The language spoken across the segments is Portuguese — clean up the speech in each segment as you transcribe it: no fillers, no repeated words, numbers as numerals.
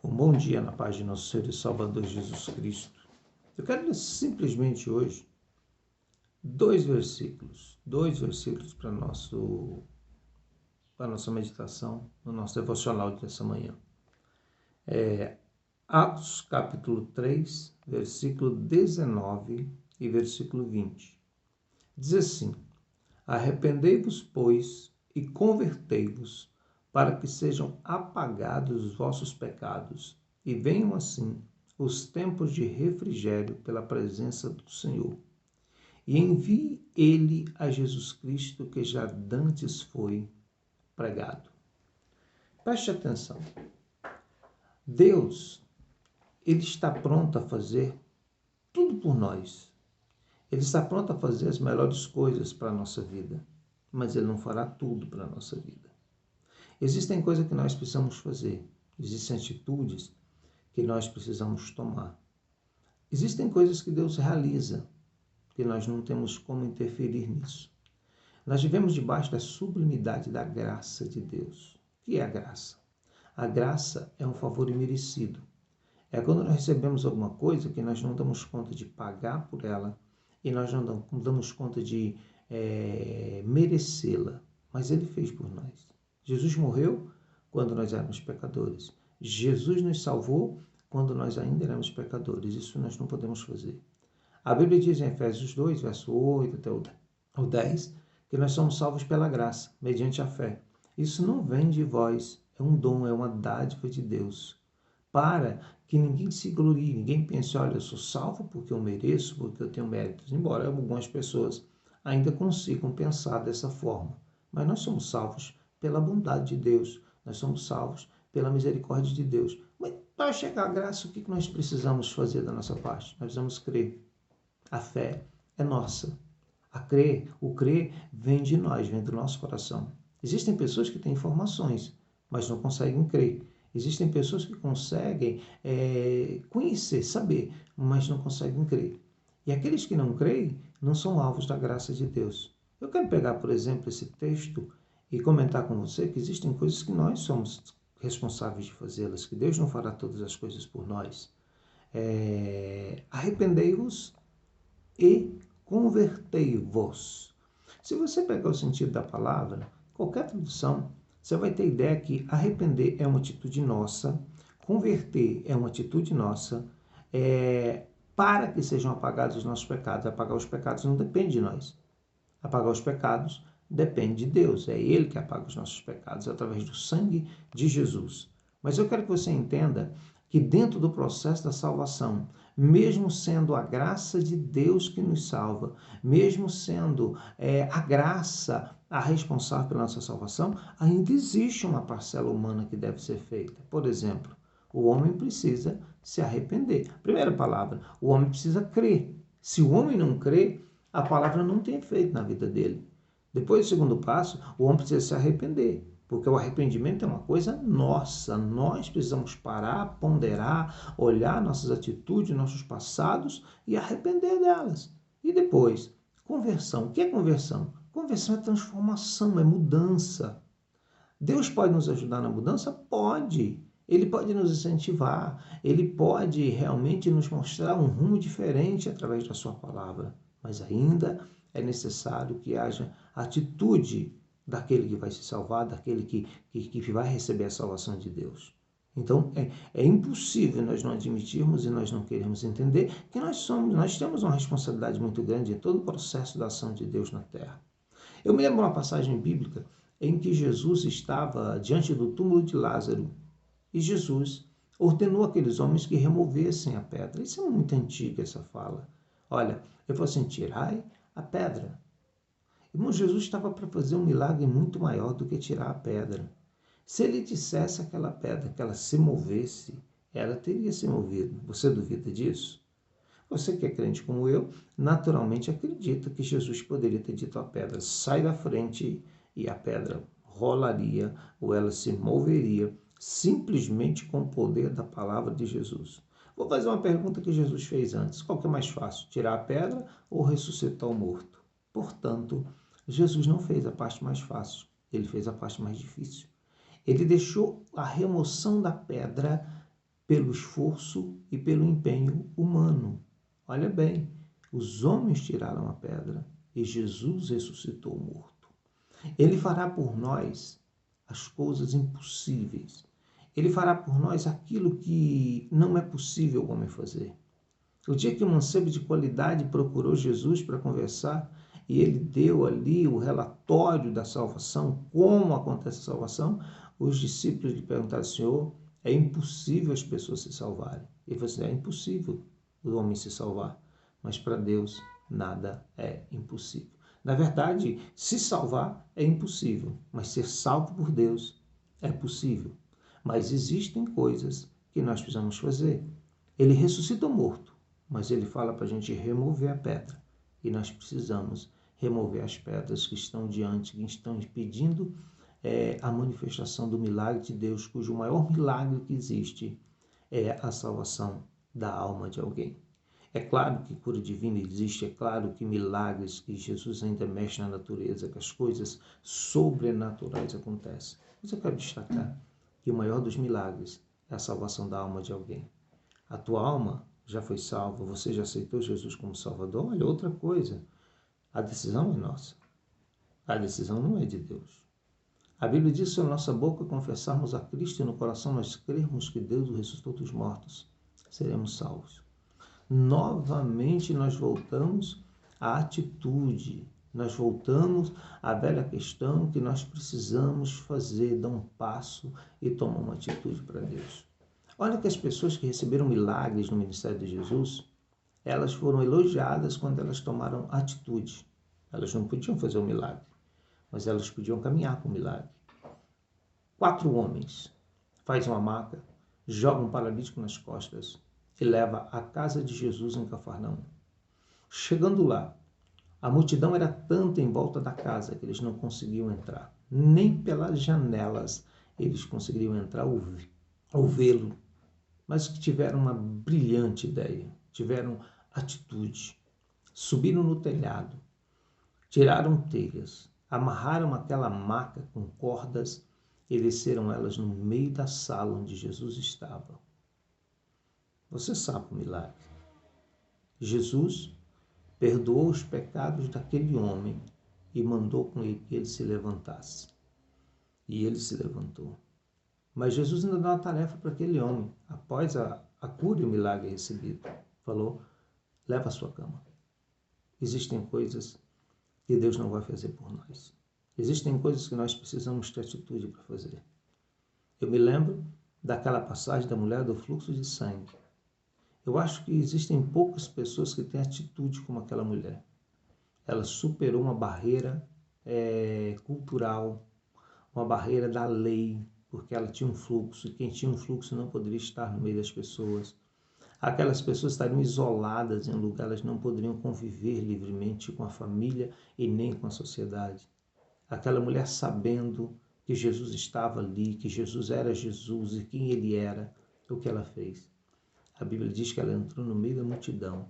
Um bom dia na paz de nosso Senhor e Salvador Jesus Cristo. Eu quero ler simplesmente hoje dois versículos para nossa meditação, no nosso devocional dessa manhã. Atos capítulo 3, versículo 19 e versículo 20. Diz assim: Arrependei-vos, pois, e convertei-vos, para que sejam apagados os vossos pecados, e venham assim os tempos de refrigério pela presença do Senhor. E envie ele a Jesus Cristo, que já dantes foi pregado. Preste atenção. Deus, ele está pronto a fazer tudo por nós. Ele está pronto a fazer as melhores coisas para a nossa vida, mas ele não fará tudo para a nossa vida. Existem coisas que nós precisamos fazer, existem atitudes que nós precisamos tomar. Existem coisas que Deus realiza, que nós não temos como interferir nisso. Nós vivemos debaixo da sublimidade da graça de Deus. O que é a graça? A graça é um favor imerecido. É quando nós recebemos alguma coisa que nós não damos conta de pagar por ela e nós não damos conta de merecê-la, mas Ele fez por nós. Jesus morreu quando nós éramos pecadores. Jesus nos salvou quando nós ainda éramos pecadores. Isso nós não podemos fazer. A Bíblia diz em Efésios 2, verso 8 até o 10, que nós somos salvos pela graça, mediante a fé. Isso não vem de vós, é um dom, é uma dádiva de Deus. Para que ninguém se glorie, ninguém pense, olha, eu sou salvo porque eu mereço, porque eu tenho méritos. Embora algumas pessoas ainda consigam pensar dessa forma. Mas nós somos salvos pela bondade de Deus, nós somos salvos pela misericórdia de Deus. Mas para chegar à graça, o que nós precisamos fazer da nossa parte? Nós precisamos crer. A fé é nossa. O crer vem de nós, vem do nosso coração. Existem pessoas que têm informações, mas não conseguem crer. Existem pessoas que conseguem conhecer, saber, mas não conseguem crer. E aqueles que não creem não são alvos da graça de Deus. Eu quero pegar, por exemplo, esse texto e comentar com você que existem coisas que nós somos responsáveis de fazê-las, que Deus não fará todas as coisas por nós. Arrependei-vos e convertei-vos. Se você pegar o sentido da palavra, qualquer tradução, você vai ter ideia que arrepender é uma atitude nossa, converter é uma atitude nossa, para que sejam apagados os nossos pecados. Apagar os pecados não depende de nós. Apagar os pecados depende de Deus. É Ele que apaga os nossos pecados através do sangue de Jesus. Mas eu quero que você entenda que dentro do processo da salvação, mesmo sendo a graça de Deus que nos salva, mesmo sendo a graça a responsável pela nossa salvação, ainda existe uma parcela humana que deve ser feita. Por exemplo, o homem precisa se arrepender. Primeira palavra, o homem precisa crer. Se o homem não crê, a palavra não tem efeito na vida dele. Depois do segundo passo, o homem precisa se arrepender. Porque o arrependimento é uma coisa nossa. Nós precisamos parar, ponderar, olhar nossas atitudes, nossos passados e arrepender delas. E depois, conversão. O que é conversão? Conversão é transformação, é mudança. Deus pode nos ajudar na mudança? Pode. Ele pode nos incentivar. Ele pode realmente nos mostrar um rumo diferente através da sua palavra. Mas ainda é necessário que haja atitude daquele que vai se salvar, daquele que vai receber a salvação de Deus. Então, é impossível nós não admitirmos e nós não queremos entender que nós temos uma responsabilidade muito grande em todo o processo da ação de Deus na terra. Eu me lembro uma passagem bíblica em que Jesus estava diante do túmulo de Lázaro e Jesus ordenou àqueles homens que removessem a pedra. Isso é muito antigo, essa fala. Olha, eu vou assim, tirai a pedra. Irmão, Jesus estava para fazer um milagre muito maior do que tirar a pedra. Se ele dissesse àquela pedra que ela se movesse, ela teria se movido. Você duvida disso? Você que é crente como eu, naturalmente acredita que Jesus poderia ter dito à pedra, sai da frente, e a pedra rolaria ou ela se moveria simplesmente com o poder da palavra de Jesus. Vou fazer uma pergunta que Jesus fez antes. Qual que é mais fácil, tirar a pedra ou ressuscitar o morto? Portanto, Jesus não fez a parte mais fácil, ele fez a parte mais difícil. Ele deixou a remoção da pedra pelo esforço e pelo empenho humano. Olha bem, os homens tiraram a pedra e Jesus ressuscitou o morto. Ele fará por nós as coisas impossíveis. Ele fará por nós aquilo que não é possível o homem fazer. O dia que um mancebo de qualidade procurou Jesus para conversar e ele deu ali o relatório da salvação, como acontece a salvação, os discípulos lhe perguntaram: Senhor, é impossível as pessoas se salvarem. Ele falou assim: é impossível o homem se salvar, mas para Deus nada é impossível. Na verdade, se salvar é impossível, mas ser salvo por Deus é possível. Mas existem coisas que nós precisamos fazer. Ele ressuscita o morto, mas ele fala para a gente remover a pedra. E nós precisamos remover as pedras que estão diante, que estão impedindo a manifestação do milagre de Deus, cujo maior milagre que existe é a salvação da alma de alguém. É claro que cura divina existe, é claro que milagres, que Jesus ainda mexe na natureza, que as coisas sobrenaturais acontecem. Mas eu quero destacar que o maior dos milagres é a salvação da alma de alguém. A tua alma já foi salva, você já aceitou Jesus como Salvador? Olha, outra coisa, a decisão é nossa. A decisão não é de Deus. A Bíblia diz que se a nossa boca confessarmos a Cristo e no coração nós crermos que Deus o ressuscitou dos mortos, seremos salvos. Novamente nós voltamos à atitude, nós voltamos à velha questão que nós precisamos fazer, dar um passo e tomar uma atitude para Deus. Olha que as pessoas que receberam milagres no ministério de Jesus, elas foram elogiadas quando elas tomaram atitude. Elas não podiam fazer o milagre, mas elas podiam caminhar para o milagre. 4 homens fazem uma maca, jogam um paralítico nas costas e leva à casa de Jesus em Cafarnaum. Chegando lá, a multidão era tanta em volta da casa que eles não conseguiam entrar. Nem pelas janelas eles conseguiriam entrar ou vê-lo. Mas que tiveram uma brilhante ideia, tiveram atitude. Subiram no telhado, tiraram telhas, amarraram aquela maca com cordas e desceram elas no meio da sala onde Jesus estava. Você sabe o milagre. Jesus perdoou os pecados daquele homem e mandou com ele que ele se levantasse. E ele se levantou. Mas Jesus ainda deu uma tarefa para aquele homem, após a cura e o milagre recebido. Falou: leva a sua cama. Existem coisas que Deus não vai fazer por nós. Existem coisas que nós precisamos ter atitude para fazer. Eu me lembro daquela passagem da mulher do fluxo de sangue. Eu acho que existem poucas pessoas que têm atitude como aquela mulher. Ela superou uma barreira cultural, uma barreira da lei, porque ela tinha um fluxo, e quem tinha um fluxo não poderia estar no meio das pessoas. Aquelas pessoas estariam isoladas em um lugar, elas não poderiam conviver livremente com a família e nem com a sociedade. Aquela mulher, sabendo que Jesus estava ali, que Jesus era Jesus e quem ele era, o que ela fez? A Bíblia diz que ela entrou no meio da multidão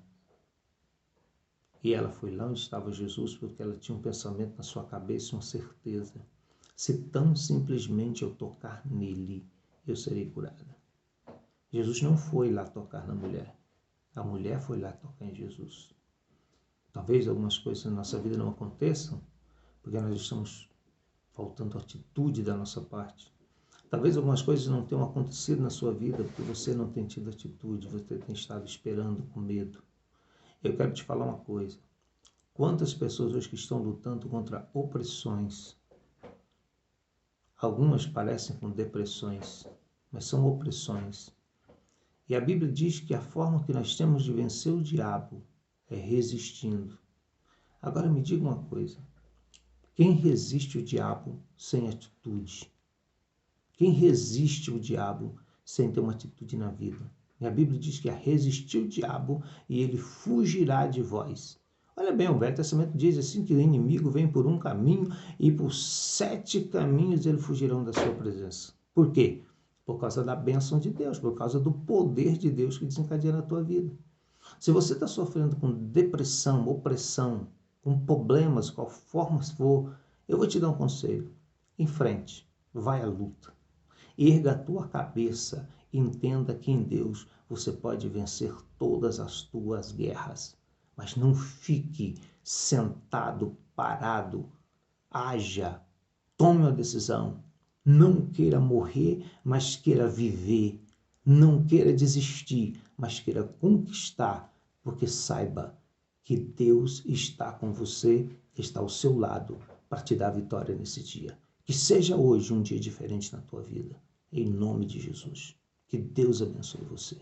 e ela foi lá onde estava Jesus porque ela tinha um pensamento na sua cabeça, uma certeza. Se tão simplesmente eu tocar nele, eu serei curada. Jesus não foi lá tocar na mulher. A mulher foi lá tocar em Jesus. Talvez algumas coisas na nossa vida não aconteçam porque nós estamos faltando atitude da nossa parte. Talvez algumas coisas não tenham acontecido na sua vida porque você não tem tido atitude, você tem estado esperando com medo. Eu quero te falar uma coisa. Quantas pessoas hoje que estão lutando contra opressões? Algumas parecem com depressões, mas são opressões. E a Bíblia diz que a forma que nós temos de vencer o diabo é resistindo. Agora me diga uma coisa. Quem resiste o diabo sem atitude? Quem resiste o diabo sem ter uma atitude na vida? E a Bíblia diz que resistir o diabo e ele fugirá de vós. Olha bem, o Velho Testamento diz assim que o inimigo vem por um caminho e por 7 caminhos eles fugirão da sua presença. Por quê? Por causa da bênção de Deus, por causa do poder de Deus que desencadeia na tua vida. Se você está sofrendo com depressão, opressão, com problemas, qual forma for, eu vou te dar um conselho. Em frente, vai à luta. Erga a tua cabeça Entenda que em Deus você pode vencer todas as tuas guerras. Mas não fique sentado, parado. Haja, tome uma decisão. Não queira morrer, mas queira viver. Não queira desistir, mas queira conquistar, porque saiba que Deus está com você, está ao seu lado para te dar vitória nesse dia. Que seja hoje um dia diferente na tua vida. Em nome de Jesus. Que Deus abençoe você.